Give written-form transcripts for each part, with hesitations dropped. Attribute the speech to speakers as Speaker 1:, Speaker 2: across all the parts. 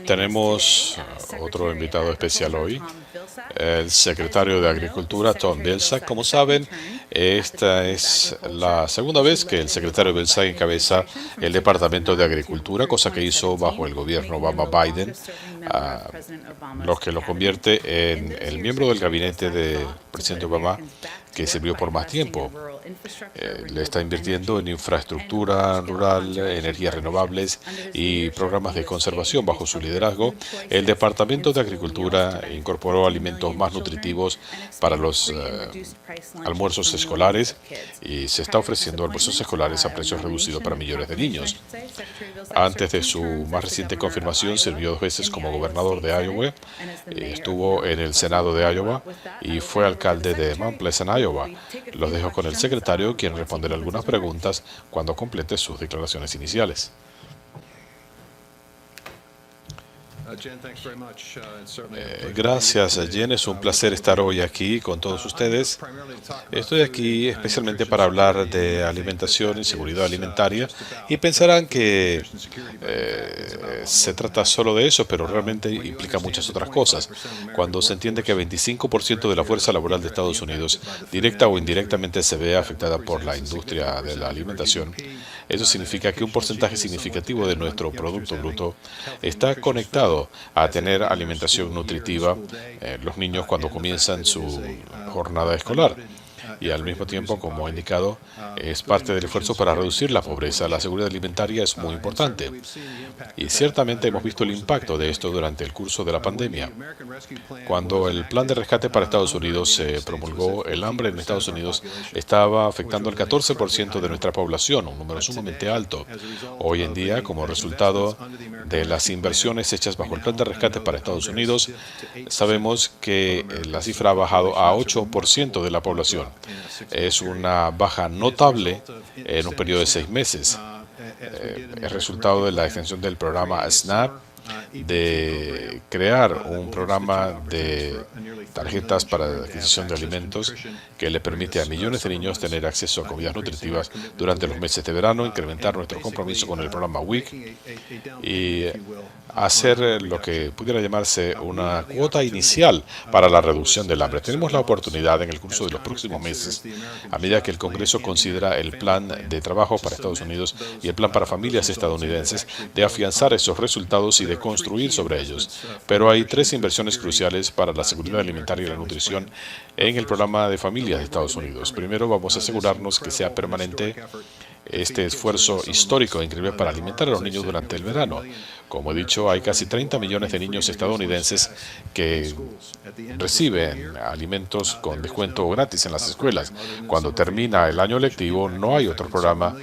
Speaker 1: Tenemos otro invitado especial hoy, el secretario de Agricultura, Tom Vilsack. Como saben, esta es la segunda vez que el secretario Vilsack encabeza el Departamento de Agricultura, cosa que hizo bajo el gobierno Obama-Biden, lo que lo convierte en el miembro del gabinete del presidente Obama que sirvió por más tiempo. Le está invirtiendo en infraestructura rural, energías renovables y programas de conservación. Bajo su liderazgo, el Departamento de Agricultura incorporó alimentos más nutritivos para los almuerzos escolares y se está ofreciendo almuerzos escolares a precios reducidos para millones de niños. Antes de su más reciente confirmación, sirvió 2 veces como gobernador de Iowa, estuvo en el Senado de Iowa y fue alcalde de Mount Pleasant, Iowa. Los dejo con el secretario, quien responderá algunas preguntas cuando complete sus declaraciones iniciales. Gracias, Jen. Es un placer estar hoy aquí con todos ustedes. Estoy aquí especialmente para hablar de alimentación y seguridad alimentaria y pensarán que se trata solo de eso, pero realmente implica muchas otras cosas. Cuando se entiende que 25% de la fuerza laboral de Estados Unidos, directa o indirectamente, se ve afectada por la industria de la alimentación, eso significa que un porcentaje significativo de nuestro Producto Bruto está conectado a tener alimentación nutritiva los niños cuando comienzan su jornada escolar. Y al mismo tiempo, como he indicado, es parte del esfuerzo para reducir la pobreza. La seguridad alimentaria es muy importante. Y ciertamente hemos visto el impacto de esto durante el curso de la pandemia. Cuando el plan de rescate para Estados Unidos se promulgó, el hambre en Estados Unidos estaba afectando al 14% de nuestra población, un número sumamente alto. Hoy en día, como resultado de las inversiones hechas bajo el plan de rescate para Estados Unidos, sabemos que la cifra ha bajado a 8% de la población. Es una baja notable en un periodo de 6 meses. Es resultado de la extensión del programa SNAP, de crear un programa de tarjetas para la adquisición de alimentos que le permite a millones de niños tener acceso a comidas nutritivas durante los meses de verano, incrementar nuestro compromiso con el programa WIC y hacer lo que pudiera llamarse una cuota inicial para la reducción del hambre. Tenemos la oportunidad en el curso de los próximos meses, a medida que el Congreso considera el plan de trabajo para Estados Unidos y el plan para familias estadounidenses, de afianzar esos resultados y de construir sobre ellos. Pero hay 3 inversiones cruciales para la seguridad alimentaria y la nutrición en el programa de familias de Estados Unidos. Primero, vamos a asegurarnos que sea permanente este esfuerzo histórico e increíble para alimentar a los niños durante el verano. Como he dicho, hay casi 30 millones de niños estadounidenses que reciben alimentos con descuento gratis en las escuelas. Cuando termina el año lectivo, no hay otro programa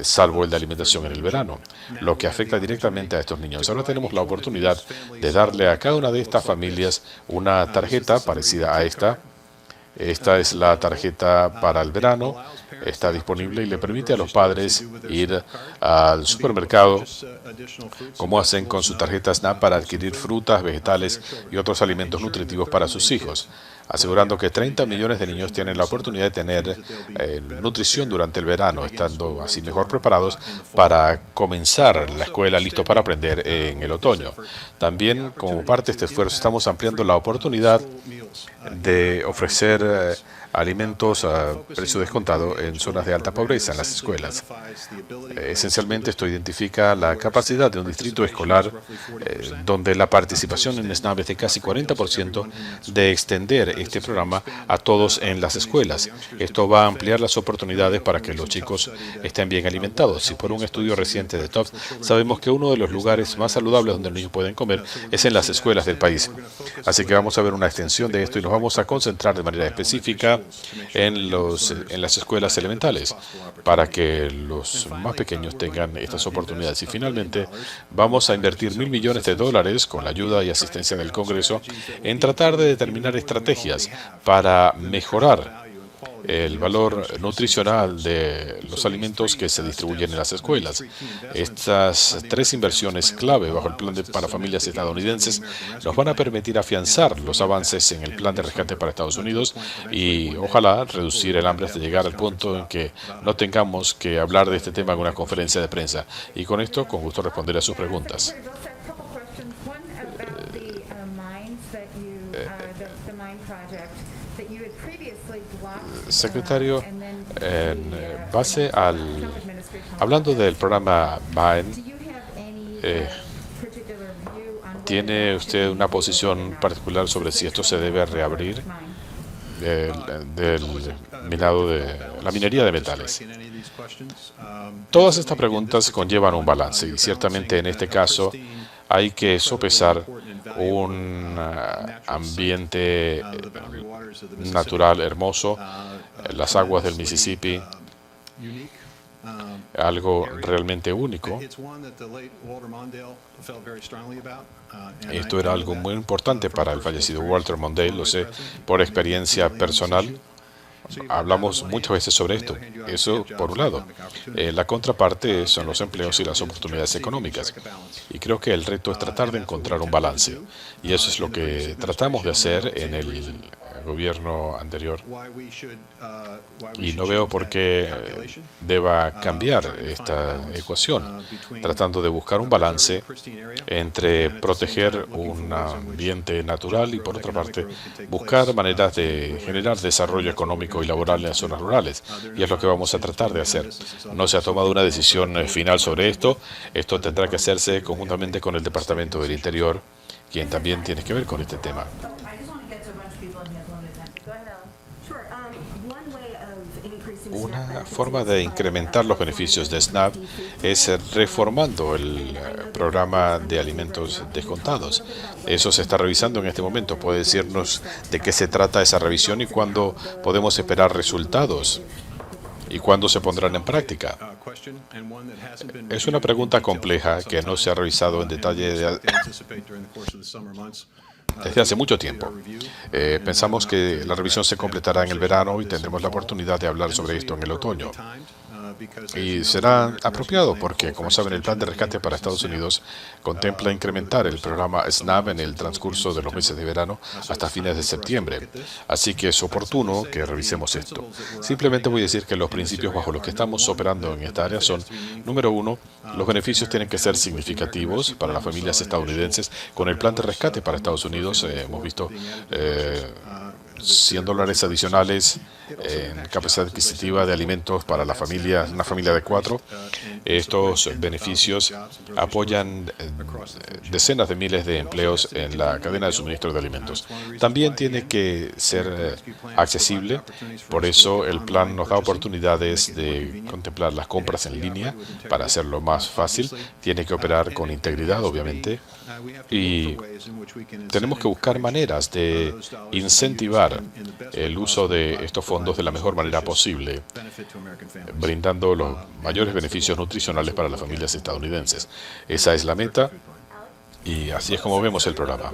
Speaker 1: salvo el de alimentación en el verano, lo que afecta directamente a estos niños. Ahora tenemos la oportunidad de darle a cada una de estas familias una tarjeta parecida a esta. Esta es la tarjeta para el verano, está disponible y le permite a los padres ir al supermercado, como hacen con su tarjeta SNAP, para adquirir frutas, vegetales y otros alimentos nutritivos para sus hijos, asegurando que 30 millones de niños tienen la oportunidad de tener nutrición durante el verano, estando así mejor preparados para comenzar la escuela, listos para aprender en el otoño. También, como parte de este esfuerzo, estamos ampliando la oportunidad de ofrecer alimentos a precio descontado en zonas de alta pobreza en las escuelas. Esencialmente, esto identifica la capacidad de un distrito escolar donde la participación en SNAP es de casi 40%, de extender este programa a todos en las escuelas. Esto va a ampliar las oportunidades para que los chicos estén bien alimentados. Y por un estudio reciente de Tufts, sabemos que uno de los lugares más saludables donde los niños pueden comer es en las escuelas del país. Así que vamos a ver una extensión de esto y nos vamos a concentrar de manera específica en las escuelas elementales para que los más pequeños tengan estas oportunidades. Y finalmente, vamos a invertir $1.000 millones con la ayuda y asistencia del Congreso en tratar de determinar estrategias para mejorar el valor nutricional de los alimentos que se distribuyen en las escuelas. Estas tres inversiones clave bajo el plan para familias estadounidenses nos van a permitir afianzar los avances en el plan de rescate para Estados Unidos y ojalá reducir el hambre hasta llegar al punto en que no tengamos que hablar de este tema en una conferencia de prensa. Y con esto, con gusto responderé a sus preguntas. Secretario, en base hablando del programa MIND, ¿tiene usted una posición particular sobre si esto se debe reabrir del minado de la minería de metales? Todas estas preguntas conllevan un balance y ciertamente en este caso hay que sopesar un ambiente natural hermoso, las aguas del Mississippi, algo realmente único. Esto era algo muy importante para el fallecido Walter Mondale, lo sé por experiencia personal. Hablamos muchas veces sobre esto. Eso por un lado. La contraparte son los empleos y las oportunidades económicas. Y creo que el reto es tratar de encontrar un balance. Y eso es lo que tratamos de hacer en el gobierno anterior. Y no veo por qué deba cambiar esta ecuación, tratando de buscar un balance entre proteger un ambiente natural y, por otra parte, buscar maneras de generar desarrollo económico y laboral en las zonas rurales. Y es lo que vamos a tratar de hacer. No se ha tomado una decisión final sobre esto. Esto tendrá que hacerse conjuntamente con el Departamento del Interior, quien también tiene que ver con este tema. Una forma de incrementar los beneficios de SNAP es reformando el programa de alimentos descontados. Eso se está revisando en este momento. ¿Puede decirnos de qué se trata esa revisión y cuándo podemos esperar resultados? ¿Y cuándo se pondrán en práctica? Es una pregunta compleja que no se ha revisado en detalle desde hace mucho tiempo. Pensamos que la revisión se completará en el verano y tendremos la oportunidad de hablar sobre esto en el otoño. Y será apropiado porque, como saben, el plan de rescate para Estados Unidos contempla incrementar el programa SNAP en el transcurso de los meses de verano hasta fines de septiembre. Así que es oportuno que revisemos esto. Simplemente voy a decir que los principios bajo los que estamos operando en esta área son: número uno, los beneficios tienen que ser significativos para las familias estadounidenses. Con el plan de rescate para Estados Unidos hemos visto $100 adicionales en capacidad adquisitiva de alimentos para la familia, una familia de 4. Estos beneficios apoyan decenas de miles de empleos en la cadena de suministro de alimentos. También tiene que ser accesible, por eso el plan nos da oportunidades de contemplar las compras en línea para hacerlo más fácil. Tiene que operar con integridad, obviamente, y tenemos que buscar maneras de incentivar el uso de estos fondos de la mejor manera posible, brindando los mayores beneficios nutricionales para las familias estadounidenses. Esa es la meta y así es como vemos el programa.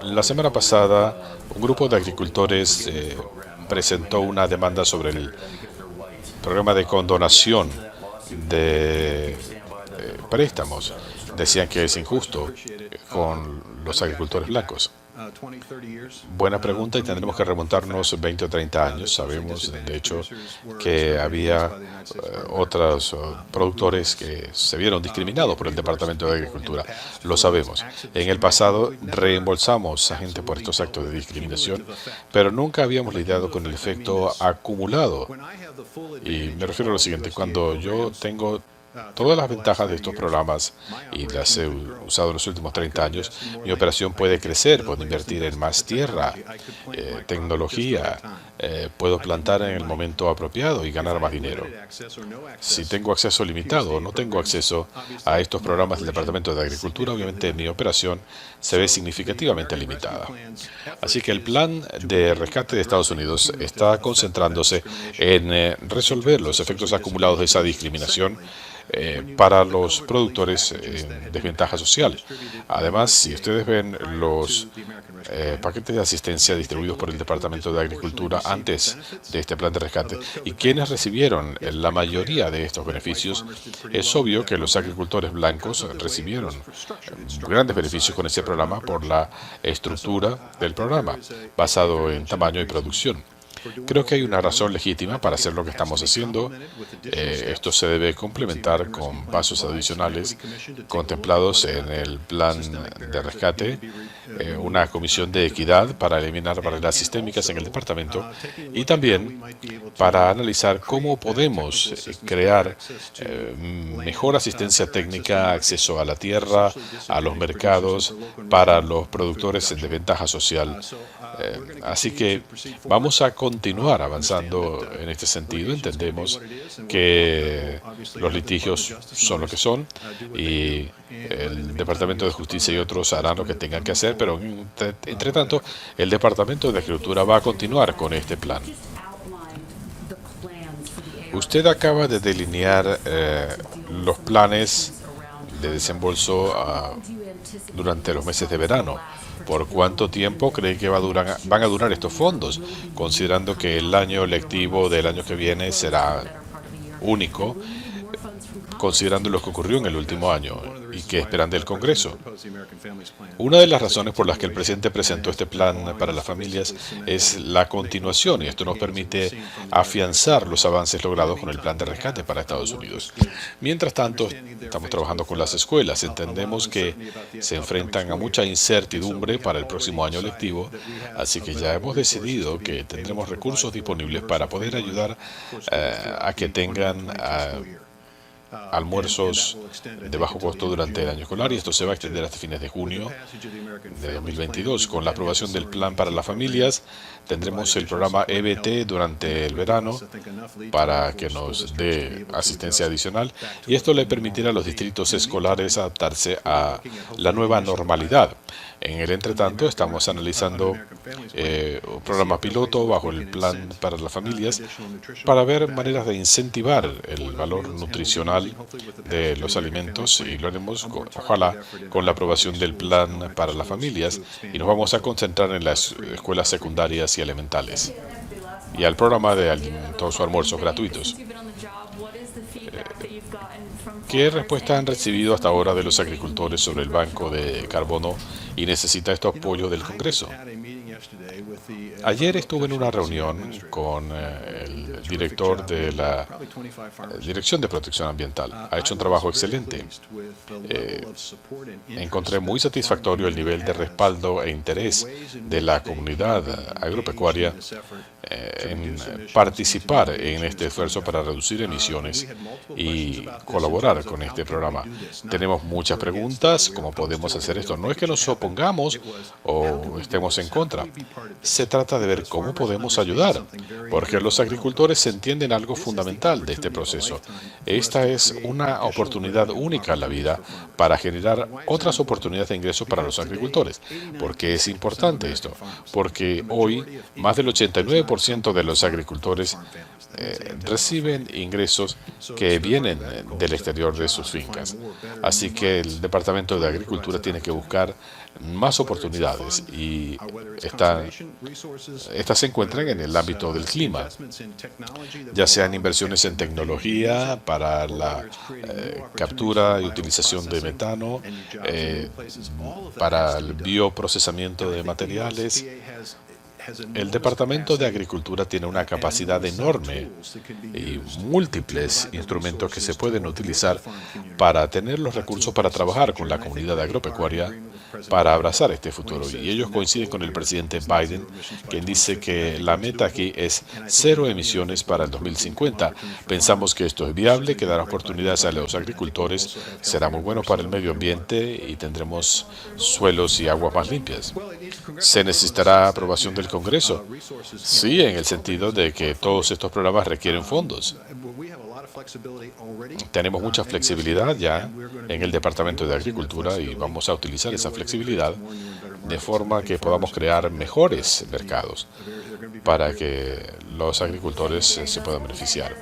Speaker 1: La semana pasada, un grupo de agricultores presentó una demanda sobre el programa de condonación de préstamos. Decían que es injusto con los agricultores blancos. Buena pregunta, y tendremos que remontarnos 20 o 30 años. Sabemos, de hecho, que había otros productores que se vieron discriminados por el Departamento de Agricultura. Lo sabemos. En el pasado reembolsamos a gente por estos actos de discriminación, pero nunca habíamos lidiado con el efecto acumulado. Y me refiero a lo siguiente: cuando yo tengo todas las ventajas de estos programas y las he usado en los últimos 30 años, mi operación puede crecer, puedo invertir en más tierra, tecnología, puedo plantar en el momento apropiado y ganar más dinero. Si tengo acceso limitado o no tengo acceso a estos programas del Departamento de Agricultura, obviamente mi operación se ve significativamente limitada. Así que el plan de rescate de Estados Unidos está concentrándose en resolver los efectos acumulados de esa discriminación para los productores en desventaja social. Además, si ustedes ven los paquetes de asistencia distribuidos por el Departamento de Agricultura antes de este plan de rescate y quienes recibieron la mayoría de estos beneficios, es obvio que los agricultores blancos recibieron grandes beneficios con ese programa por la estructura del programa, basado en tamaño y producción. Creo que hay una razón legítima para hacer lo que estamos haciendo. Esto se debe complementar con pasos adicionales contemplados en el plan de rescate, una comisión de equidad para eliminar barreras sistémicas en el departamento y también para analizar cómo podemos crear mejor asistencia técnica, acceso a la tierra, a los mercados para los productores en desventaja social. Así que vamos a continuar avanzando en este sentido. Entendemos que los litigios son lo que son y el Departamento de Justicia y otros harán lo que tengan que hacer, pero entre tanto el Departamento de Agricultura va a continuar con este plan. Usted acaba de delinear los planes de desembolso durante los meses de verano. ¿Por cuánto tiempo cree que van a durar estos fondos, considerando que el año lectivo del año que viene será único, considerando lo que ocurrió en el último año y qué esperan del Congreso? Una de las razones por las que el presidente presentó este plan para las familias es la continuación, y esto nos permite afianzar los avances logrados con el plan de rescate para Estados Unidos. Mientras tanto, estamos trabajando con las escuelas. Entendemos que se enfrentan a mucha incertidumbre para el próximo año lectivo, así que ya hemos decidido que tendremos recursos disponibles para poder ayudar a que tengan almuerzos de bajo costo durante el año escolar, y esto se va a extender hasta fines de junio de 2022. Con la aprobación del plan para las familias, tendremos el programa EBT durante el verano para que nos dé asistencia adicional, y esto le permitirá a los distritos escolares adaptarse a la nueva normalidad. En el entretanto, estamos analizando un programa piloto bajo el plan para las familias para ver maneras de incentivar el valor nutricional de los alimentos, y lo haremos ojalá con la aprobación del plan para las familias, y nos vamos a concentrar en las escuelas secundarias y elementales y al programa de alimentos o almuerzos gratuitos. ¿Qué respuesta han recibido hasta ahora de los agricultores sobre el banco de carbono y necesita este apoyo del Congreso? Ayer estuve en una reunión con el director de la Dirección de Protección Ambiental. Ha hecho un trabajo excelente. Encontré muy satisfactorio el nivel de respaldo e interés de la comunidad agropecuaria en participar en este esfuerzo para reducir emisiones y colaborar con este programa. Tenemos muchas preguntas: ¿cómo podemos hacer esto? No es que nos opongamos o estemos en contra. Se trata de ver cómo podemos ayudar, porque los agricultores entienden algo fundamental de este proceso. Esta es una oportunidad única en la vida para generar otras oportunidades de ingreso para los agricultores. ¿Por qué es importante esto? Porque hoy más del 89% de los agricultores reciben ingresos que vienen del exterior de sus fincas. Así que el Departamento de Agricultura tiene que buscar más oportunidades, y estas se encuentran en el ámbito del clima, ya sean inversiones en tecnología para la captura y utilización de metano, para el bioprocesamiento de materiales. El Departamento de Agricultura tiene una capacidad enorme y múltiples instrumentos que se pueden utilizar para tener los recursos para trabajar con la comunidad agropecuaria para abrazar este futuro. Y ellos coinciden con el presidente Biden, quien dice que la meta aquí es 0 emisiones para el 2050. Pensamos que esto es viable, que dará oportunidades a los agricultores, será muy bueno para el medio ambiente y tendremos suelos y aguas más limpias. ¿Se necesitará aprobación del Congreso? Sí, en el sentido de que todos estos programas requieren fondos. Tenemos mucha flexibilidad ya en el Departamento de Agricultura y vamos a utilizar esa flexibilidad de forma que podamos crear mejores mercados para que los agricultores se puedan beneficiar.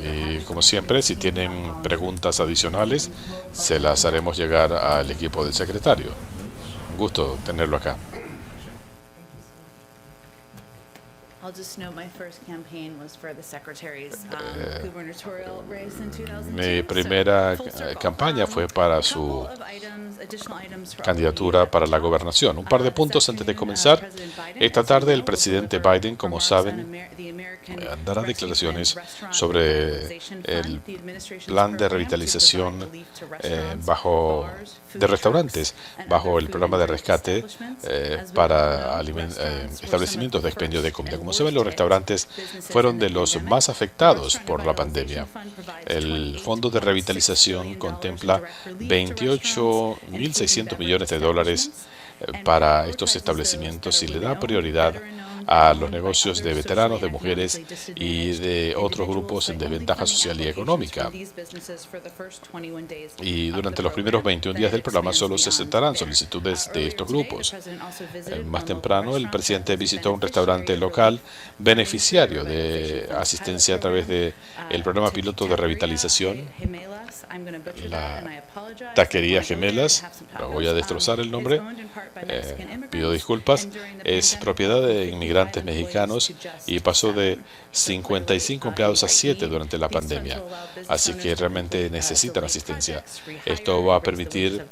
Speaker 1: Y como siempre, si tienen preguntas adicionales, se las haremos llegar al equipo del secretario. Un gusto tenerlo acá. Mi primera campaña fue para su candidatura para la gobernación. Un par de puntos antes de comenzar. Esta tarde el presidente Biden, como saben, dará declaraciones sobre el plan de revitalización de restaurantes bajo el programa de rescate para establecimientos de expendio de comida. Como saben, los restaurantes fueron de los más afectados por la pandemia. El fondo de revitalización contempla 28.600 millones de dólares para estos establecimientos y le da prioridad a los negocios de veteranos, de mujeres y de otros grupos en desventaja social y económica. Y durante los primeros 21 días del programa solo se aceptarán solicitudes de estos grupos. Más temprano, el presidente visitó un restaurante local beneficiario de asistencia a través del programa piloto de revitalización, la Taquería Gemelas. Lo voy a destrozar el nombre. Pido disculpas. Es propiedad de inmigrantes mexicanos y pasó de 55 empleados a 7 durante la pandemia. Así que realmente necesitan asistencia. Esto va a permitir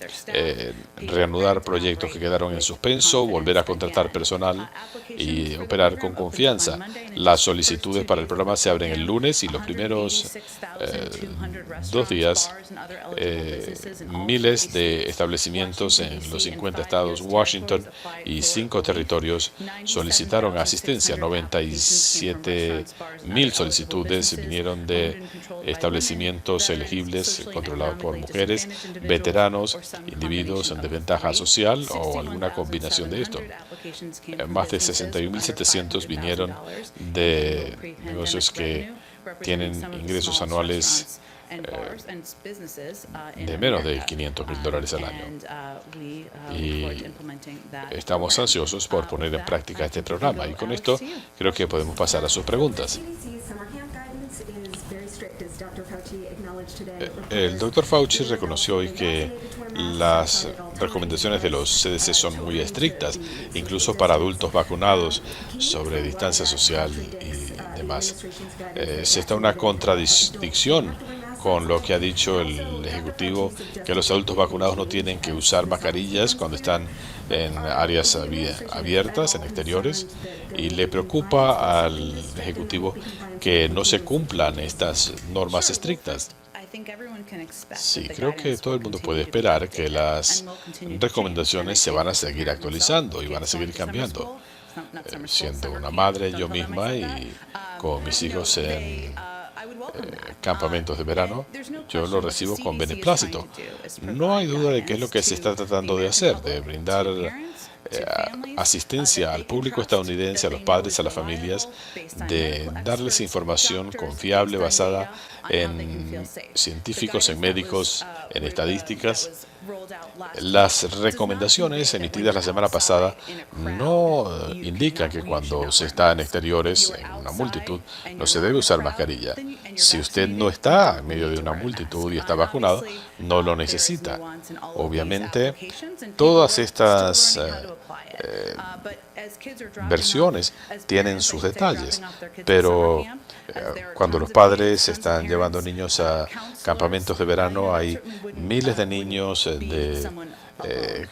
Speaker 1: reanudar proyectos que quedaron en suspenso, volver a contratar personal y operar con confianza. Las solicitudes para el programa se abren el lunes y los primeros 2 días miles de establecimientos en los 50 estados, Washington y 5 territorios solicitaron asistencia. 97.000 solicitudes vinieron de establecimientos elegibles controlados por mujeres, veteranos, individuos en desventaja social o alguna combinación de esto. Más de 61.700 vinieron de negocios que tienen ingresos anuales de menos de $500,000 al año. Y estamos ansiosos por poner en práctica este programa. Y con esto creo que podemos pasar a sus preguntas. El Dr. Fauci reconoció hoy que las recomendaciones de los CDC son muy estrictas, incluso para adultos vacunados, sobre distancia social y demás. Se está una contradicción con lo que ha dicho el Ejecutivo, que los adultos vacunados no tienen que usar mascarillas cuando están en áreas abiertas, en exteriores, y le preocupa al Ejecutivo que no se cumplan estas normas estrictas. Sí, creo que todo el mundo puede esperar que las recomendaciones se van a seguir actualizando y van a seguir cambiando. Siendo una madre yo misma y con mis hijos en campamentos de verano, yo lo recibo con beneplácito. No hay duda de qué es lo que se está tratando de hacer, de brindar asistencia al público estadounidense, a los padres, a las familias, de darles información confiable basada en científicos, en médicos, en estadísticas. Las recomendaciones emitidas la semana pasada no indican que cuando se está en exteriores, en una multitud, no se debe usar mascarilla. Si usted no está en medio de una multitud y está vacunado, no lo necesita. Obviamente, todas estas versiones tienen sus detalles, pero cuando los padres están llevando niños a campamentos de verano, hay miles de niños, de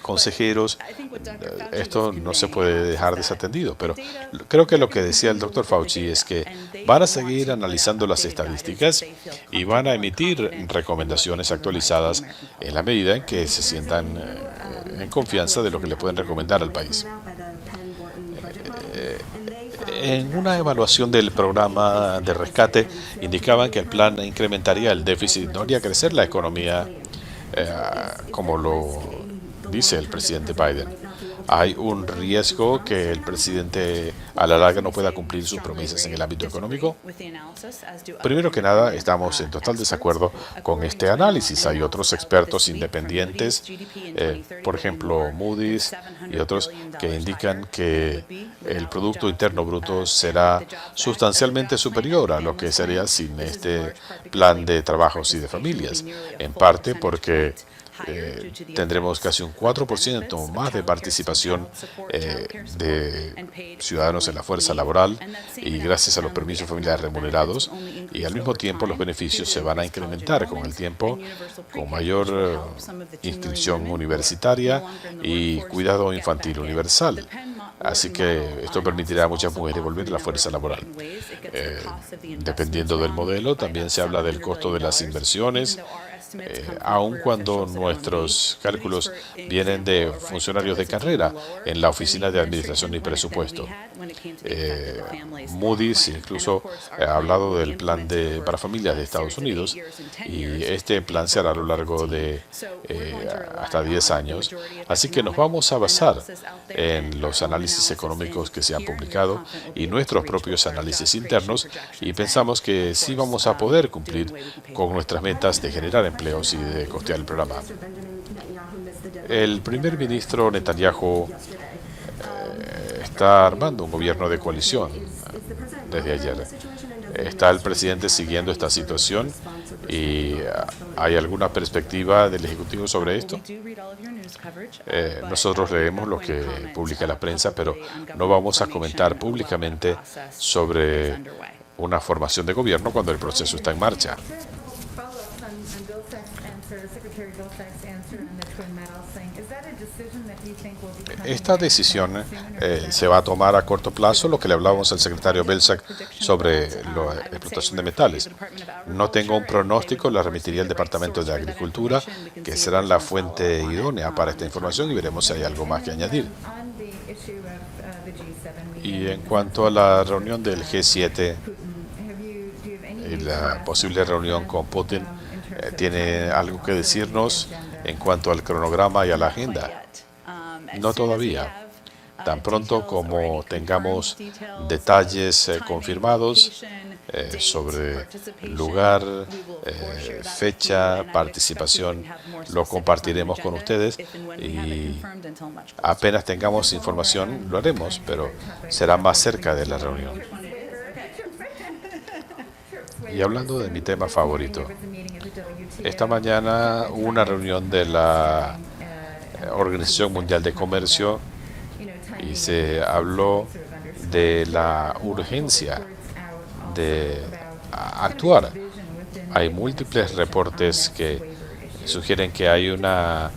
Speaker 1: consejeros. Esto no se puede dejar desatendido, pero creo que lo que decía el Dr. Fauci es que van a seguir analizando las estadísticas y van a emitir recomendaciones actualizadas en la medida en que se sientan en confianza de lo que le pueden recomendar al país. En una evaluación del programa de rescate, indicaban que el plan incrementaría el déficit, no haría crecer la economía como lo dice el presidente Biden. hay un riesgo que el presidente a la larga no pueda cumplir sus promesas en el ámbito económico. Primero que nada, estamos en total desacuerdo con este análisis. Hay otros expertos independientes, por ejemplo, Moody's y otros, que indican que el Producto Interno Bruto será sustancialmente superior a lo que sería sin este plan de trabajos y de familias, en parte porque tendremos casi un 4% más de participación de ciudadanos en la fuerza laboral y gracias a los permisos familiares remunerados, y al mismo tiempo los beneficios se van a incrementar con el tiempo, con mayor inscripción universitaria y cuidado infantil universal. Así que esto permitirá a muchas mujeres volver a la fuerza laboral. Dependiendo del modelo, también se habla del costo de las inversiones, aun cuando nuestros cálculos vienen de funcionarios de carrera en la Oficina de Administración y Presupuesto. Moody's incluso ha hablado del plan para familias de Estados Unidos, y este plan se hará a lo largo de hasta 10 años. Así que nos vamos a basar en los análisis económicos que se han publicado y nuestros propios análisis internos, y pensamos que sí vamos a poder cumplir con nuestras metas de generar empleos y de costear el programa. El primer ministro Netanyahu está armando un gobierno de coalición desde ayer. ¿Está el presidente siguiendo esta situación y hay alguna perspectiva del Ejecutivo sobre esto? Nosotros leemos lo que publica la prensa, pero no vamos a comentar públicamente sobre una formación de gobierno cuando el proceso está en marcha. Esta decisión se va a tomar a corto plazo, lo que le hablábamos al secretario Belsac sobre la explotación de metales. No tengo un pronóstico, la remitiría al Departamento de Agricultura, que serán la fuente idónea para esta información, y veremos si hay algo más que añadir. Y en cuanto a la reunión del G7 y la posible reunión con Putin, ¿tiene algo que decirnos en cuanto al cronograma y a la agenda? No todavía. Tan pronto como tengamos detalles confirmados sobre lugar, fecha, participación, lo compartiremos con ustedes, y apenas tengamos información lo haremos, pero será más cerca de la reunión. Y hablando de mi tema favorito, esta mañana hubo una reunión de la Organización Mundial de Comercio y se habló de la urgencia de actuar. Hay múltiples reportes que sugieren que hay una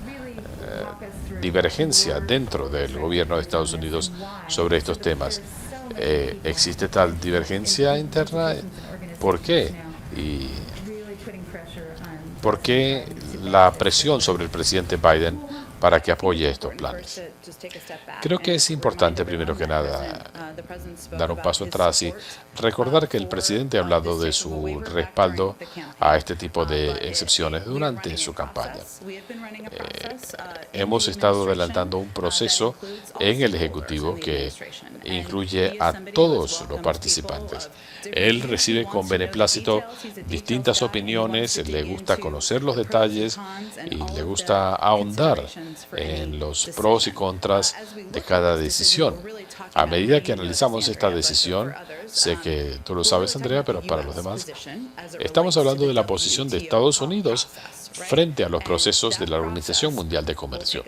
Speaker 1: divergencia dentro del gobierno de Estados Unidos sobre estos temas. ¿Existe tal divergencia interna? ¿Por qué? ¿Y por qué la presión sobre el presidente Biden para que apoye estos planes? Creo que es importante, primero que nada, dar un paso atrás y recordar que el presidente ha hablado de su respaldo a este tipo de excepciones durante su campaña. Hemos estado adelantando un proceso en el Ejecutivo que incluye a todos los participantes. Él recibe con beneplácito distintas opiniones, le gusta conocer los detalles y le gusta ahondar en los pros y contras de cada decisión. A medida que analizamos esta decisión, sé que tú lo sabes, Andrea, pero para los demás, estamos hablando de la posición de Estados Unidos frente a los procesos de la Organización Mundial de Comercio.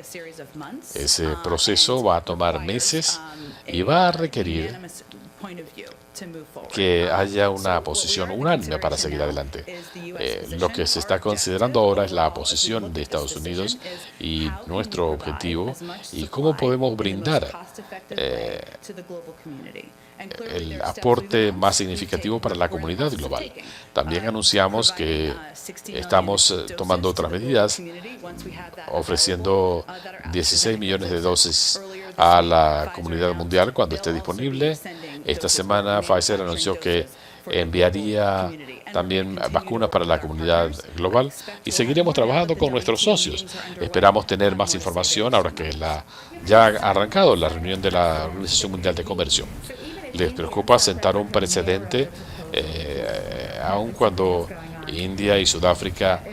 Speaker 1: Ese proceso va a tomar meses y va a requerir que haya una posición unánime para seguir adelante. Lo que se está considerando ahora es la posición de Estados Unidos y nuestro objetivo y cómo podemos brindar el aporte más significativo para la comunidad global. También anunciamos que estamos tomando otras medidas, ofreciendo 16 millones de dosis a la comunidad mundial cuando esté disponible. Esta semana Pfizer anunció que enviaría también vacunas para la comunidad global y seguiremos trabajando con nuestros socios. Esperamos tener más información ahora que ya ha arrancado la reunión de la Organización Mundial de Comercio. Les preocupa sentar un precedente, aun cuando India y Sudáfrica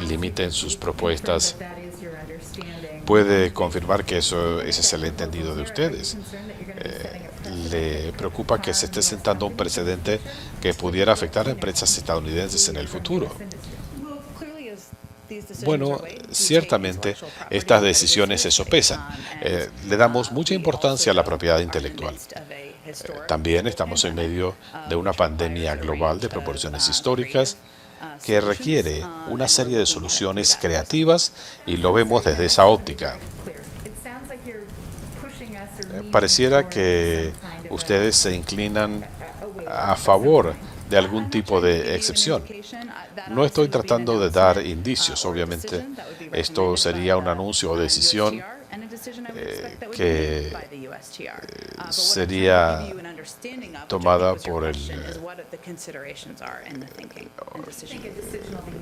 Speaker 1: limiten sus propuestas. Puede confirmar que ese es el entendido de ustedes. Le preocupa que se esté sentando un precedente que pudiera afectar a empresas estadounidenses en el futuro. Bueno, ciertamente estas decisiones se sopesan. Le damos mucha importancia a la propiedad intelectual. También estamos en medio de una pandemia global de proporciones históricas que requiere una serie de soluciones creativas y lo vemos desde esa óptica. Pareciera que ustedes se inclinan a favor de algún tipo de excepción. No estoy tratando de dar indicios, obviamente. Esto sería un anuncio o decisión que sería tomada por el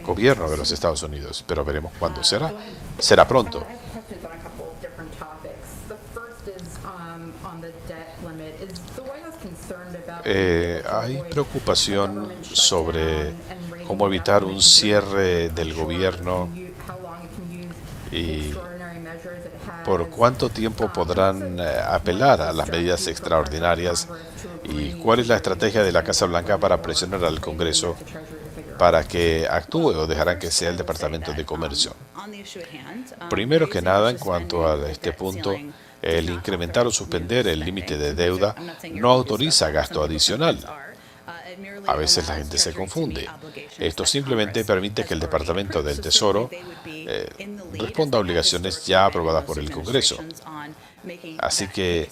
Speaker 1: gobierno de los Estados Unidos, pero veremos cuándo será. Será pronto. Hay preocupación sobre cómo evitar un cierre del gobierno y por cuánto tiempo podrán apelar a las medidas extraordinarias y cuál es la estrategia de la Casa Blanca para presionar al Congreso para que actúe o dejarán que sea el Departamento de Comercio. Primero que nada, en cuanto a este punto, el incrementar o suspender el límite de deuda no autoriza gasto adicional. A veces la gente se confunde. Esto simplemente permite que el Departamento del Tesoro responda a obligaciones ya aprobadas por el Congreso. Así que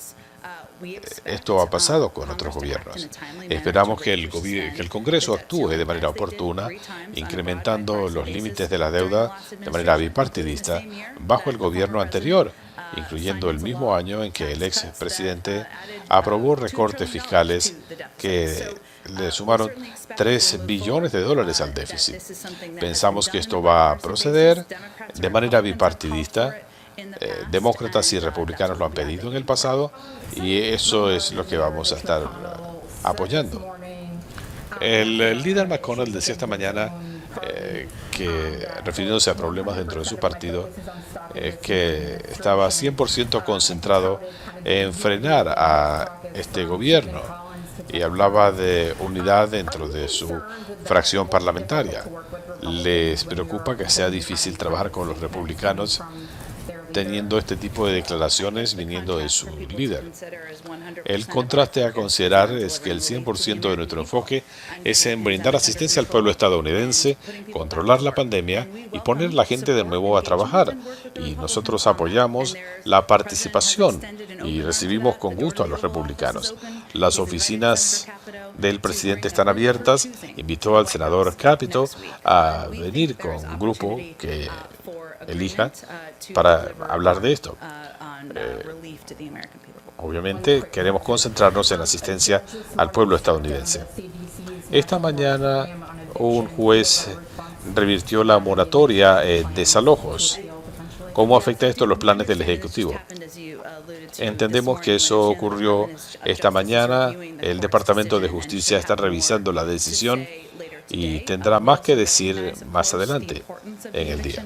Speaker 1: esto ha pasado con otros gobiernos. Esperamos que el Congreso actúe de manera oportuna, incrementando los límites de la deuda de manera bipartidista bajo el gobierno anterior, incluyendo el mismo año en que el expresidente aprobó recortes fiscales que le sumaron $3 billones al déficit. Pensamos que esto va a proceder de manera bipartidista. Demócratas y republicanos lo han pedido en el pasado y eso es lo que vamos a estar apoyando. El líder McConnell decía esta mañana que, refiriéndose a problemas dentro de su partido, que estaba 100% concentrado en frenar a este gobierno y hablaba de unidad dentro de su fracción parlamentaria. Les preocupa que sea difícil trabajar con los republicanos teniendo este tipo de declaraciones viniendo de su líder. El contraste a considerar es que el 100% de nuestro enfoque es en brindar asistencia al pueblo estadounidense, controlar la pandemia y poner a la gente de nuevo a trabajar. Y nosotros apoyamos la participación y recibimos con gusto a los republicanos. Las oficinas del presidente están abiertas. Invitó al senador Capito a venir con un grupo que elija para hablar de esto. Obviamente queremos concentrarnos en asistencia al pueblo estadounidense. Esta mañana un juez revirtió la moratoria en desalojos. ¿Cómo afecta esto a los planes del Ejecutivo? Entendemos que eso ocurrió esta mañana. El Departamento de Justicia está revisando la decisión y tendrá más que decir más adelante en el día.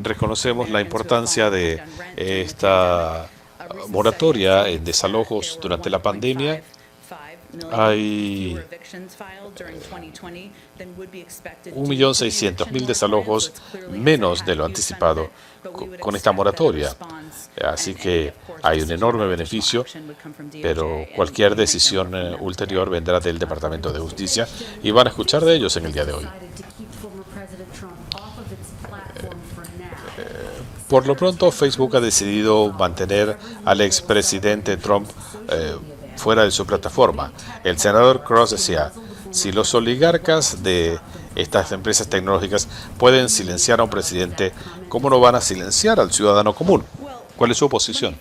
Speaker 1: Reconocemos la importancia de esta moratoria en desalojos durante la pandemia. Hay 1.600.000 desalojos menos de lo anticipado con esta moratoria. Así que hay un enorme beneficio, pero cualquier decisión ulterior vendrá del Departamento de Justicia y van a escuchar de ellos en el día de hoy. Por lo pronto, Facebook ha decidido mantener al expresidente Trump fuera de su plataforma. El senador Cross decía, si los oligarcas de estas empresas tecnológicas pueden silenciar a un presidente, ¿cómo no van a silenciar al ciudadano común? ¿Cuál es su posición?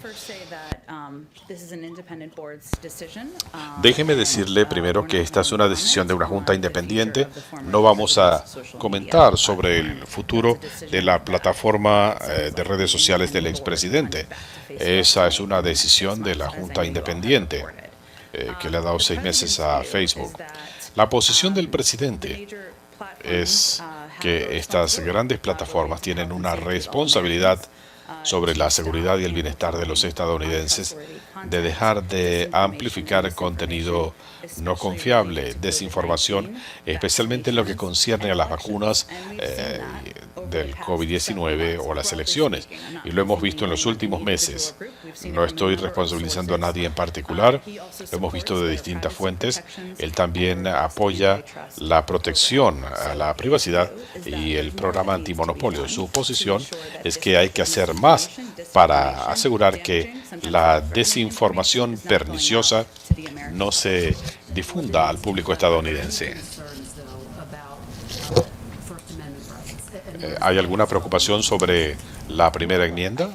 Speaker 1: Déjeme decirle primero que esta es una decisión de una junta independiente. No vamos a comentar sobre el futuro de la plataforma de redes sociales del expresidente. Esa es una decisión de la junta independiente que le ha dado 6 meses a Facebook. La posición del presidente es que estas grandes plataformas tienen una responsabilidad sobre la seguridad y el bienestar de los estadounidenses, de dejar de amplificar contenido no confiable, desinformación, especialmente en lo que concierne a las vacunas del COVID-19 o las elecciones. Y lo hemos visto en los últimos meses. No estoy responsabilizando a nadie en particular, lo hemos visto de distintas fuentes. Él también apoya la protección a la privacidad y el programa antimonopolio. Su posición es que hay que hacer más para asegurar que la desinformación perniciosa no se difunda al público estadounidense. ¿Hay alguna preocupación sobre la primera enmienda?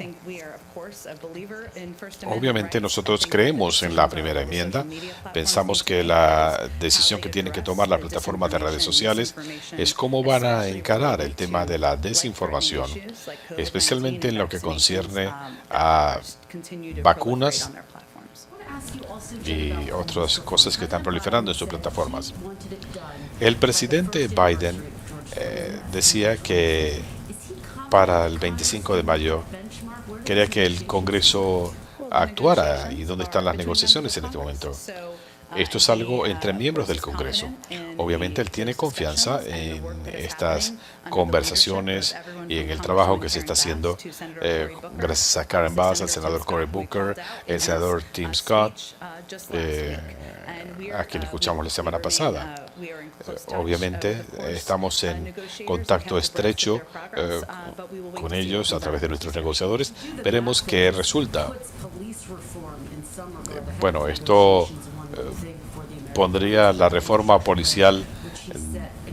Speaker 1: Obviamente nosotros creemos en la primera enmienda. Pensamos que la decisión que tienen que tomar las plataformas de redes sociales es cómo van a encarar el tema de la desinformación, especialmente en lo que concierne a vacunas y otras cosas que están proliferando en sus plataformas. El presidente Biden decía que para el 25 de mayo quería que el Congreso actuara. ¿Y dónde están las negociaciones en este momento? Esto es algo entre miembros del Congreso. Obviamente él tiene confianza en estas conversaciones y en el trabajo que se está haciendo gracias a Karen Bass, al senador Cory Booker, el senador Tim Scott, a quien escuchamos la semana pasada. Obviamente estamos en contacto estrecho con ellos a través de nuestros negociadores. Veremos qué resulta. Bueno, esto pondría la reforma policial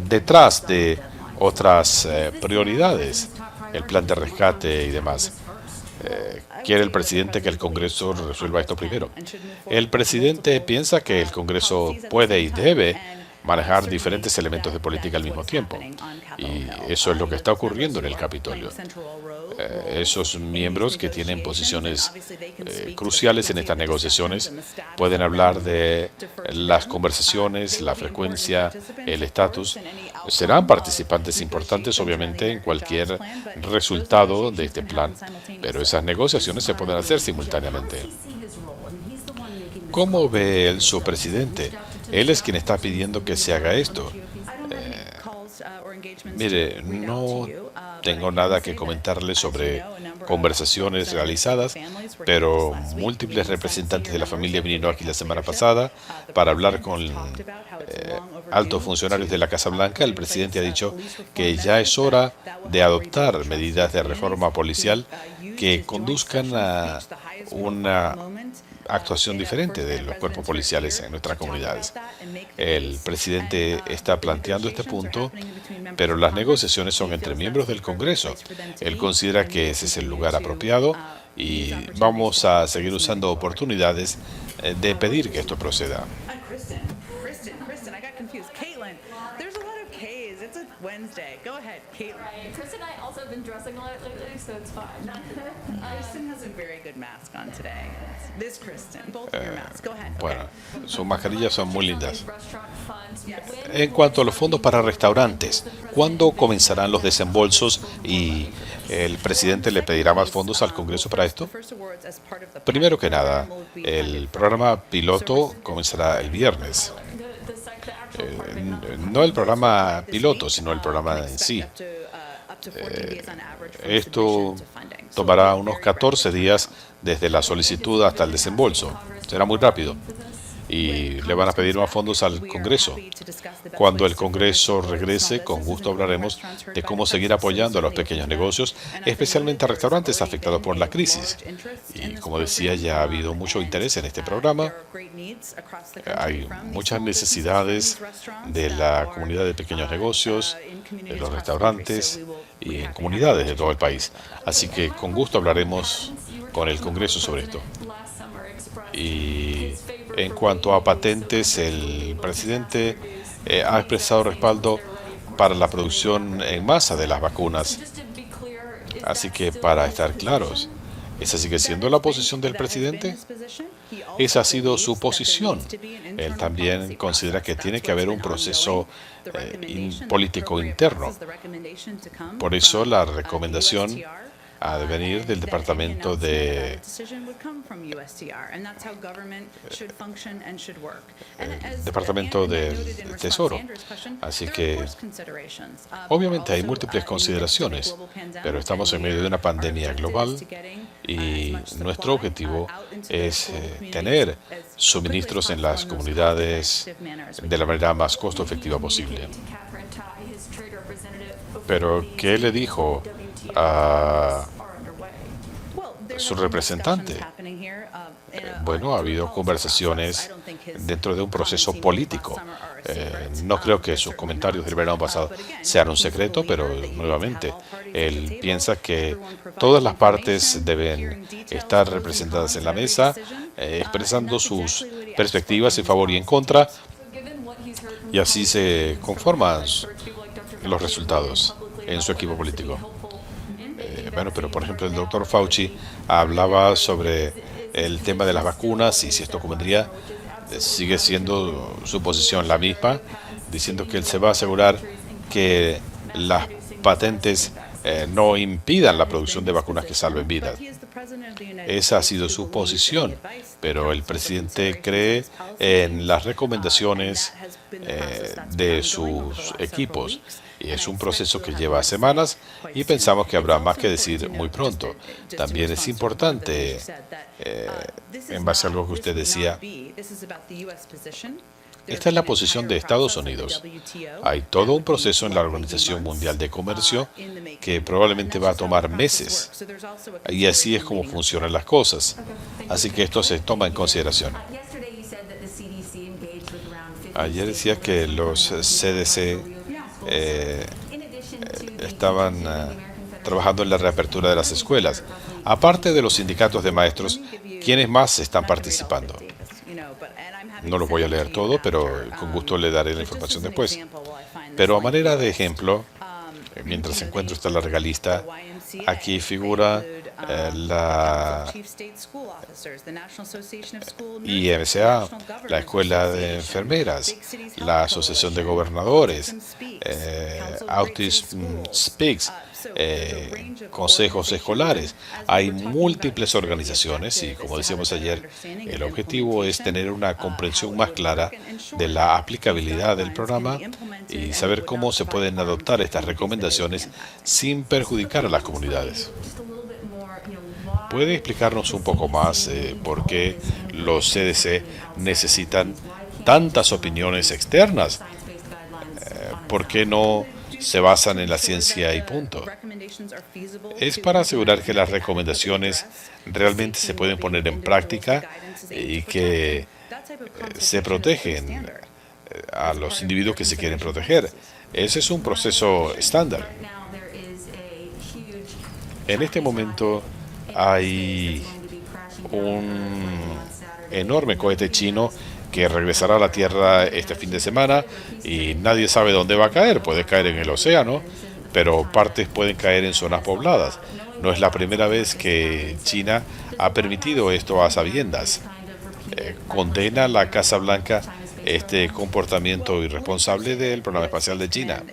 Speaker 1: detrás de otras prioridades, el plan de rescate y demás. Quiere el presidente que el Congreso resuelva esto primero. El presidente piensa que el Congreso puede y debe manejar diferentes elementos de política al mismo tiempo. Y eso es lo que está ocurriendo en el Capitolio. Esos miembros que tienen posiciones cruciales en estas negociaciones pueden hablar de las conversaciones, la frecuencia, el estatus. Serán participantes importantes, obviamente, en cualquier resultado de este plan, pero esas negociaciones se pueden hacer simultáneamente. ¿Cómo ve él su presidente? Él es quien está pidiendo que se haga esto. Mire, no tengo nada que comentarle sobre conversaciones realizadas, pero múltiples representantes de la familia vinieron aquí la semana pasada para hablar con altos funcionarios de la Casa Blanca. El presidente ha dicho que ya es hora de adoptar medidas de reforma policial que conduzcan a una actuación diferente de los cuerpos policiales en nuestras comunidades. El presidente está planteando este punto, pero las negociaciones son entre miembros del Congreso. Él considera que ese es el lugar apropiado y vamos a seguir usando oportunidades de pedir que esto proceda.
Speaker 2: Wednesday. Go ahead, Caitlin.
Speaker 3: Right. Kristen and I also have been dressing a lot lately, so it's fine.
Speaker 2: Kristen has a very good mask on today. This Kristen. Both of your masks. Go ahead.
Speaker 1: Bueno, sus mascarillas son muy lindas.
Speaker 3: Restaurant funds.
Speaker 1: En cuanto a los fondos para restaurantes, ¿cuándo comenzarán los desembolsos y el presidente le pedirá más fondos al Congreso para esto? Primero que nada, el programa piloto comenzará el viernes. No el programa piloto, sino el programa en sí. Esto tomará unos 14 días desde la solicitud hasta el desembolso. Será muy rápido. Y le van a pedir más fondos al Congreso. Cuando el Congreso regrese, con gusto hablaremos de cómo seguir apoyando a los pequeños negocios, especialmente a restaurantes afectados por la crisis. Y como decía, ya ha habido mucho interés en este programa. Hay muchas necesidades de la comunidad de pequeños negocios, de los restaurantes y en comunidades de todo el país. Así que con gusto hablaremos con el Congreso sobre esto. Y en cuanto a patentes, el presidente ha expresado respaldo para la producción en masa de las vacunas. Así que, para estar claros, ¿esa sigue siendo la posición del presidente? Esa ha sido su posición. Él también considera que tiene que haber un proceso político interno. Por eso la recomendación ha de venir del Departamento de Departamento del Tesoro. Así que obviamente hay múltiples consideraciones, pero estamos en medio de una pandemia global y nuestro objetivo es tener suministros en las comunidades de la manera más costo efectiva posible. Pero, ¿qué le dijo a su representante? Bueno, ha habido conversaciones dentro de un proceso político. No creo que sus comentarios del verano pasado sean un secreto, pero nuevamente, él piensa que todas las partes deben estar representadas en la mesa, expresando sus perspectivas en favor y en contra, y así se conforman los resultados en su equipo político. Bueno, pero por ejemplo el doctor Fauci hablaba sobre el tema de las vacunas y si esto convendría, sigue siendo su posición la misma, diciendo que él se va a asegurar que las patentes no impidan la producción de vacunas que salven vidas. Esa ha sido su posición, pero el presidente cree en las recomendaciones de sus equipos. Y es un proceso que lleva semanas y pensamos que habrá más que decir muy pronto. También es importante, en base a algo que usted decía, esta es la posición de Estados Unidos. Hay todo un proceso en la Organización Mundial de Comercio que probablemente va a tomar meses. Y así es como funcionan las cosas. Así que esto se toma en consideración. Ayer decía que los CDC estaban trabajando en la reapertura de las escuelas. Aparte de los sindicatos de maestros, ¿quiénes más están participando? No los voy a leer todo, pero con gusto le daré la información después. Pero a manera de ejemplo, mientras encuentro esta larga lista, aquí figura la IMSA, la Escuela de Enfermeras, la Asociación de Gobernadores, Autism Speaks, consejos escolares. Hay múltiples organizaciones y, como decíamos ayer, el objetivo es tener una comprensión más clara de la aplicabilidad del programa y saber cómo se pueden adoptar estas recomendaciones sin perjudicar a las comunidades. ¿Puede explicarnos un poco más por qué los CDC necesitan tantas opiniones externas? ¿Por qué no se basan en la ciencia y punto? Es para asegurar que las recomendaciones realmente se pueden poner en práctica y que se protegen a los individuos que se quieren proteger. Ese es un proceso estándar. En este momento hay un enorme cohete chino que regresará a la Tierra este fin de semana y nadie sabe dónde va a caer. Puede caer en el océano, pero partes pueden caer en zonas pobladas. No es la primera vez que China ha permitido esto a sabiendas. Condena la Casa Blanca este comportamiento irresponsable del programa espacial de China.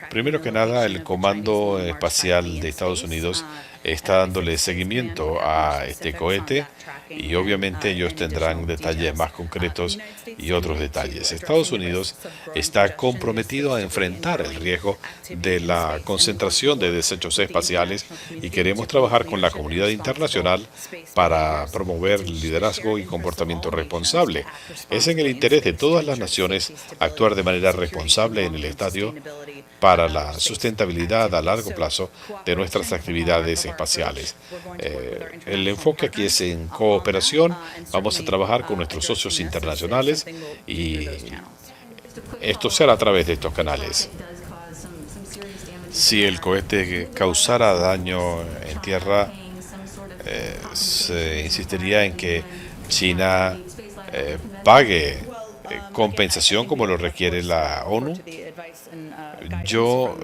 Speaker 1: Primero que nada, el Comando Espacial de Estados Unidos está dándole seguimiento a este cohete y obviamente ellos tendrán detalles más concretos y otros detalles. Estados Unidos está comprometido a enfrentar el riesgo de la concentración de desechos espaciales y queremos trabajar con la comunidad internacional para promover liderazgo y comportamiento responsable. Es en el interés de todas las naciones actuar de manera responsable en el estadio para la sustentabilidad a largo plazo de nuestras actividades espaciales. El enfoque aquí es en cooperación. Vamos a trabajar con nuestros socios internacionales y esto se hará a través de estos canales. Si el cohete causara daño en tierra, se insistiría en que China pague compensación como lo requiere la ONU. Yo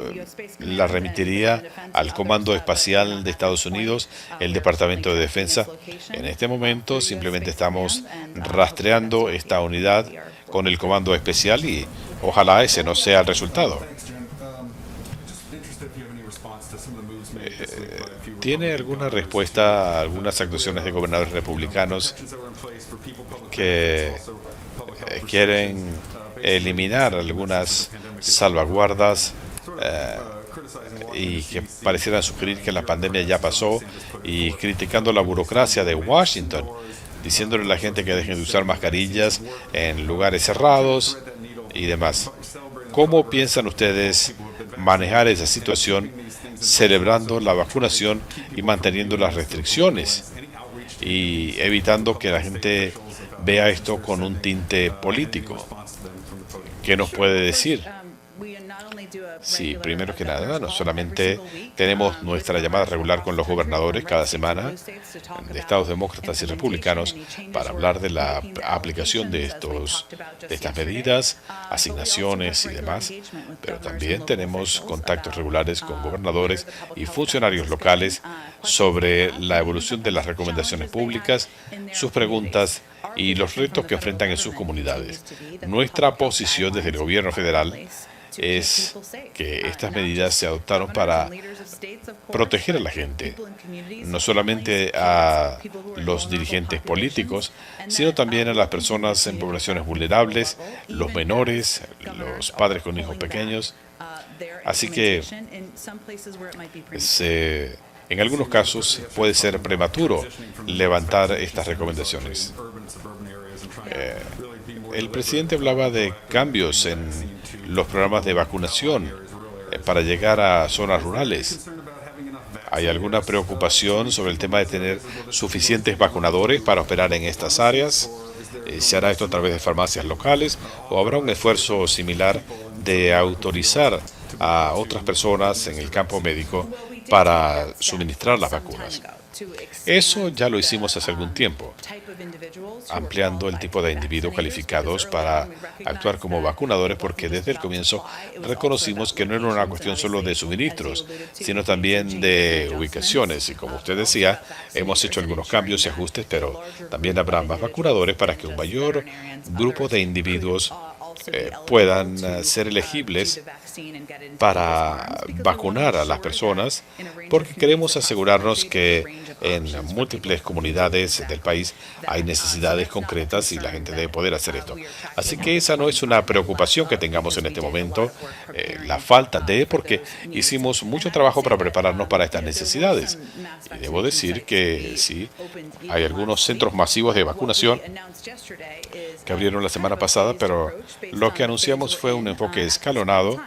Speaker 1: la remitiría al Comando Espacial de Estados Unidos, el Departamento de Defensa. En este momento simplemente estamos rastreando esta unidad con el Comando Especial y ojalá ese no sea el resultado. ¿Tiene alguna respuesta a algunas actuaciones de gobernadores republicanos que quieren eliminar algunas salvaguardas y que parecieran sugerir que la pandemia ya pasó, y criticando la burocracia de Washington, diciéndole a la gente que dejen de usar mascarillas en lugares cerrados y demás? ¿Cómo piensan ustedes manejar esa situación celebrando la vacunación y manteniendo las restricciones y evitando que la gente vea esto con un tinte político? ¿Qué nos puede decir? Sí, primero que nada, no solamente tenemos nuestra llamada regular con los gobernadores cada semana de estados demócratas y republicanos para hablar de la aplicación de estas medidas, asignaciones y demás, pero también tenemos contactos regulares con gobernadores y funcionarios locales sobre la evolución de las recomendaciones públicas, sus preguntas y los retos que enfrentan en sus comunidades. Nuestra posición desde el gobierno federal es que estas medidas se adoptaron para proteger a la gente, no solamente a los dirigentes políticos, sino también a las personas en poblaciones vulnerables, los menores, los padres con hijos pequeños. Así que en algunos casos puede ser prematuro levantar estas recomendaciones. El presidente hablaba de cambios en los programas de vacunación para llegar a zonas rurales. ¿Hay alguna preocupación sobre el tema de tener suficientes vacunadores para operar en estas áreas? ¿Se hará esto a través de farmacias locales o habrá un esfuerzo similar de autorizar a otras personas en el campo médico para suministrar las vacunas? Eso ya lo hicimos hace algún tiempo, ampliando el tipo de individuos calificados para actuar como vacunadores, porque desde el comienzo reconocimos que no era una cuestión solo de suministros, sino también de ubicaciones. Y como usted decía, hemos hecho algunos cambios y ajustes, pero también habrá más vacunadores para que un mayor grupo de individuos puedan ser elegibles para vacunar a las personas, porque queremos asegurarnos que en múltiples comunidades del país hay necesidades concretas y la gente debe poder hacer esto. Así que esa no es una preocupación que tengamos en este momento, la falta de, porque hicimos mucho trabajo para prepararnos para estas necesidades. Y debo decir que sí, hay algunos centros masivos de vacunación que abrieron la semana pasada, pero lo que anunciamos fue un enfoque escalonado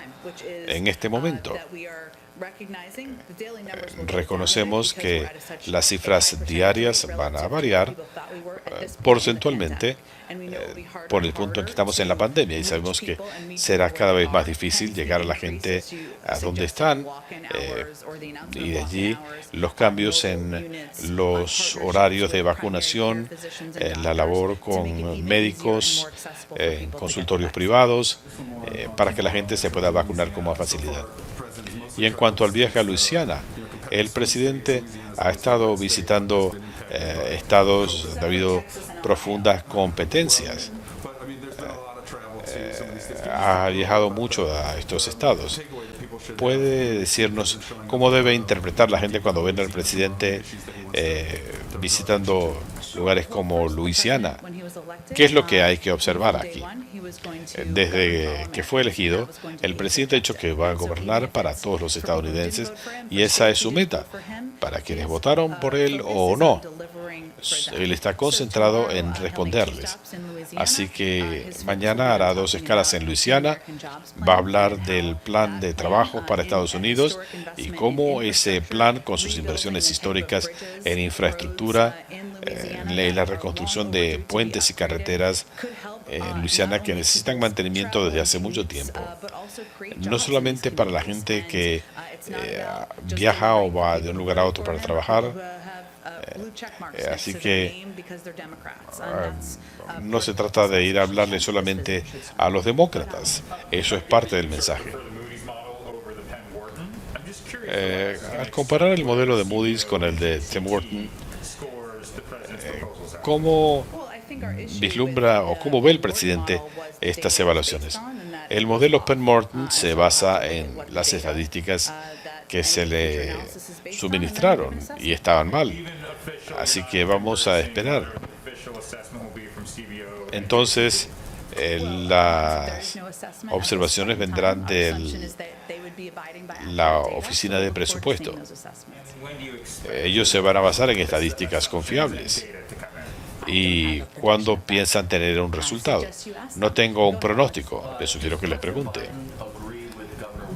Speaker 1: en este momento. Reconocemos que las cifras diarias van a variar porcentualmente por el punto en que estamos en la pandemia, y sabemos que será cada vez más difícil llegar a la gente a donde están, y de allí los cambios en los horarios de vacunación, en la labor con médicos, en consultorios privados, para que la gente se pueda vacunar con más facilidad. Y en cuanto al viaje a Luisiana, el presidente ha estado visitando estados donde ha habido profundas competencias. Ha viajado mucho a estos estados. ¿Puede decirnos cómo debe interpretar la gente cuando ven al presidente visitando lugares como Luisiana? ¿Qué es lo que hay que observar aquí? Desde que fue elegido, el presidente ha dicho que va a gobernar para todos los estadounidenses, y esa es su meta, para quienes votaron por él o no. Él está concentrado en responderles. Así que mañana hará 2 escalas en Luisiana, va a hablar del plan de trabajo para Estados Unidos y cómo ese plan, con sus inversiones históricas en infraestructura, en la reconstrucción de puentes y carreteras en Luisiana que necesitan mantenimiento desde hace mucho tiempo, no solamente para la gente que viaja o va de un lugar a otro para trabajar, Así que no se trata de ir a hablarle solamente a los demócratas. Eso es parte del mensaje. Al comparar el modelo de Moody's con el de Tim Horton, ¿cómo vislumbra o cómo ve el presidente estas evaluaciones? El modelo Penn Morton se basa en las estadísticas que se le suministraron y estaban mal. Así que vamos a esperar. Entonces, las observaciones vendrán de la oficina de presupuesto. Ellos se van a basar en estadísticas confiables. ¿Y cuándo piensan tener un resultado? No tengo un pronóstico. Les sugiero que les pregunte.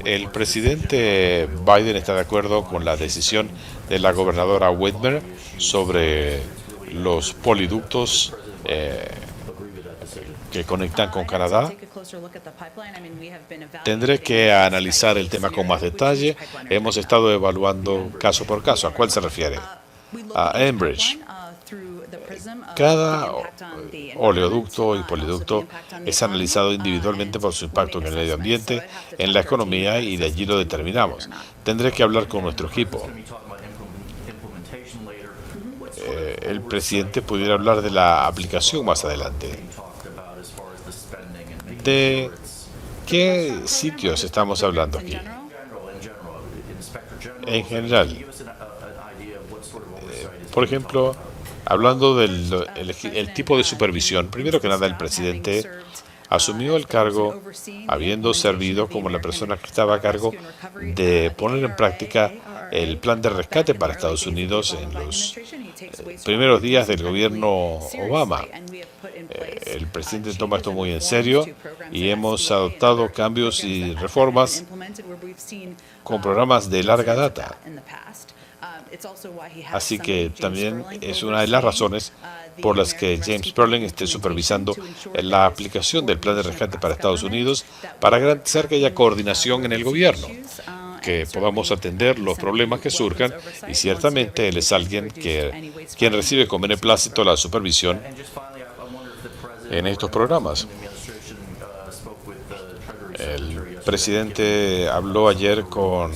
Speaker 1: El presidente Biden está de acuerdo con la decisión de la gobernadora Whitmer sobre los poliductos que conectan con Canadá. Tendré que analizar el tema con más detalle. Hemos estado evaluando caso por caso. ¿A cuál se refiere? A Enbridge. Cada oleoducto y poliducto es analizado individualmente por su impacto en el medio ambiente, en la economía, y de allí lo determinamos. Tendré que hablar con nuestro equipo. El presidente pudiera hablar de la aplicación más adelante. ¿De qué sitios estamos hablando aquí? En general, por ejemplo, hablando del el tipo de supervisión, primero que nada el presidente asumió el cargo habiendo servido como la persona que estaba a cargo de poner en práctica el plan de rescate para Estados Unidos en los primeros días del gobierno Obama. El presidente toma esto muy en serio y hemos adoptado cambios y reformas con programas de larga data. Así que también es una de las razones por las que James Sperling esté supervisando la aplicación del plan de rescate para Estados Unidos para garantizar que haya coordinación en el gobierno, que podamos atender los problemas que surjan, y ciertamente él es alguien quien recibe con beneplácito la supervisión en estos programas. El presidente habló ayer con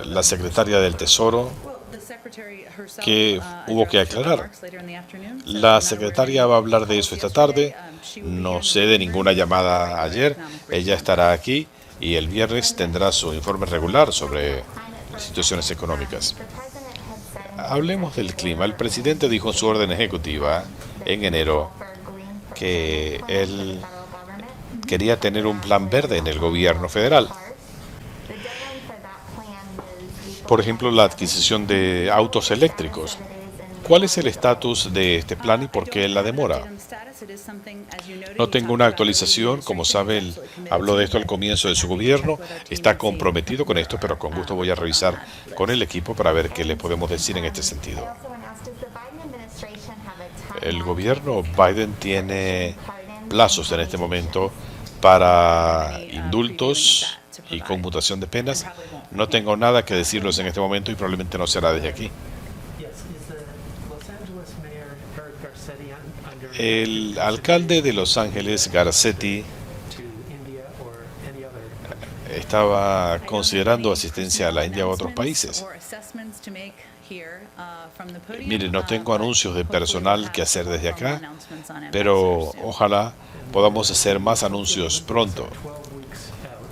Speaker 1: la secretaria del Tesoro, que hubo que aclarar. La secretaria va a hablar de eso esta tarde. No sé de ninguna llamada ayer. Ella estará aquí y el viernes tendrá su informe regular sobre las situaciones económicas. Hablemos del clima. El presidente dijo en su orden ejecutiva en enero que él quería tener un plan verde en el gobierno federal. Por ejemplo, la adquisición de autos eléctricos. ¿Cuál es el estatus de este plan y por qué la demora? No tengo una actualización. Como sabe, él habló de esto al comienzo de su gobierno. Está comprometido con esto, pero con gusto voy a revisar con el equipo para ver qué le podemos decir en este sentido. El gobierno Biden tiene plazos en este momento para indultos y conmutación de penas. No tengo nada que decirles en este momento y probablemente no será desde aquí. El alcalde de Los Ángeles, Garcetti, estaba considerando asistencia a la India u otros países. Mire, no tengo anuncios de personal que hacer desde acá, pero ojalá podamos hacer más anuncios pronto.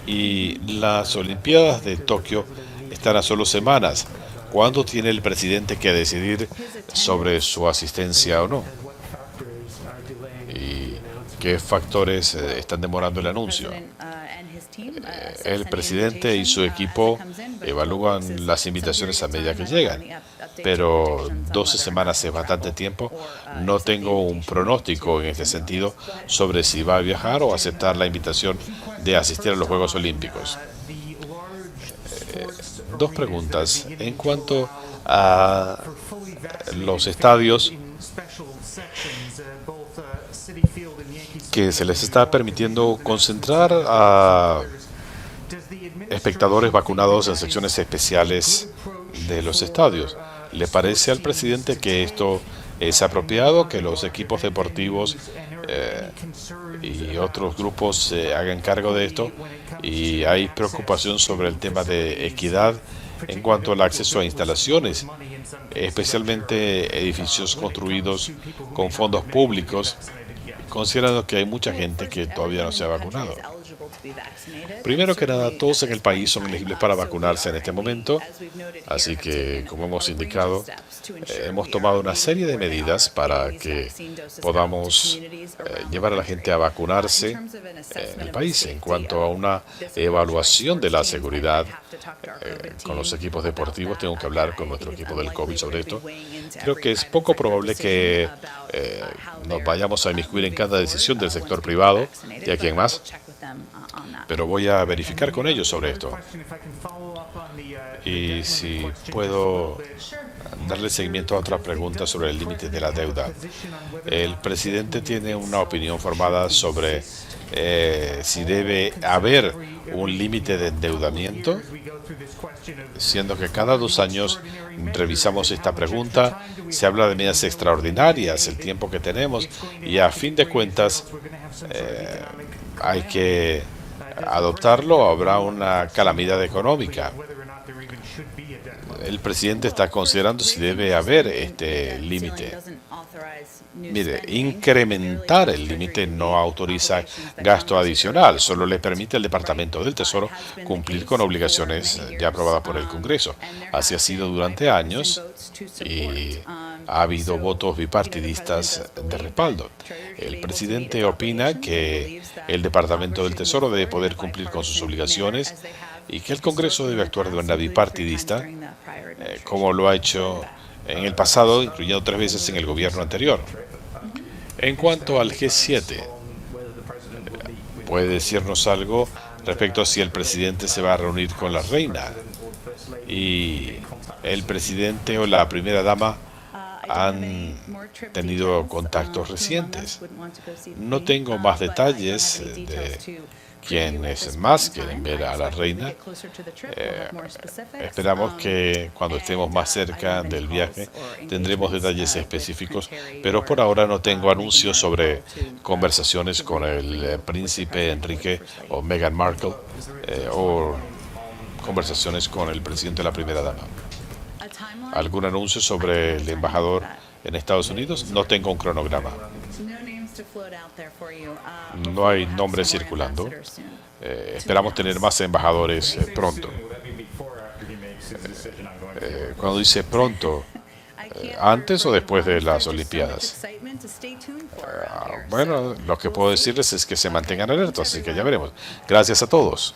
Speaker 1: Y las Olimpiadas de Tokio están a solo semanas. ¿Cuándo tiene el presidente que decidir sobre su asistencia o no? ¿Y qué factores están demorando el anuncio? El presidente y su equipo evalúan las invitaciones a medida que llegan, pero 12 semanas es bastante tiempo. No tengo un pronóstico en este sentido sobre si va a viajar o aceptar la invitación de asistir a los Juegos Olímpicos. Dos preguntas. En cuanto a los estadios que se les está permitiendo concentrar a espectadores vacunados en secciones especiales de los estadios. ¿Le parece al presidente que esto es apropiado, que los equipos deportivos y otros grupos se hagan cargo de esto? Y hay preocupación sobre el tema de equidad en cuanto al acceso a instalaciones, especialmente edificios construidos con fondos públicos, considerando que hay mucha gente que todavía no se ha vacunado. Primero que nada, todos en el país son elegibles para vacunarse en este momento, así que, como hemos indicado, hemos tomado una serie de medidas para que podamos llevar a la gente a vacunarse en el país. En cuanto a una evaluación de la seguridad con los equipos deportivos, tengo que hablar con nuestro equipo del COVID sobre esto. Creo que es poco probable que nos vayamos a inmiscuir en cada decisión del sector privado y a quien más, pero voy a verificar con ellos sobre esto. Y si puedo darle seguimiento a otra pregunta sobre el límite de la deuda. El presidente tiene una opinión formada sobre si debe haber un límite de endeudamiento, siendo que cada 2 años revisamos esta pregunta, se habla de medidas extraordinarias, el tiempo que tenemos, y a fin de cuentas hay que adoptarlo, habrá una calamidad económica. El presidente está considerando si debe haber este límite. Mire, incrementar el límite no autoriza gasto adicional, solo le permite al Departamento del Tesoro cumplir con obligaciones ya aprobadas por el Congreso. Así ha sido durante años y ha habido votos bipartidistas de respaldo. El presidente opina que el Departamento del Tesoro debe poder cumplir con sus obligaciones y que el Congreso debe actuar de manera bipartidista, como lo ha hecho en el pasado, incluyendo 3 veces en el gobierno anterior. En cuanto al G7, ¿puede decirnos algo respecto a si el presidente se va a reunir con la reina? Y el presidente o la primera dama han tenido contactos recientes. No tengo más detalles de quienes más quieren ver a la reina. Esperamos que cuando estemos más cerca del viaje tendremos detalles específicos, pero por ahora no tengo anuncios sobre conversaciones con el príncipe Enrique o Meghan Markle o conversaciones con el presidente o la primera dama. ¿Algún anuncio sobre el embajador en Estados Unidos? No tengo un cronograma. No hay nombres circulando. Esperamos tener más embajadores pronto. Cuando dice pronto, ¿antes o después de las Olimpiadas? Bueno, lo que puedo decirles es que se mantengan alertas, así que ya veremos. Gracias a todos.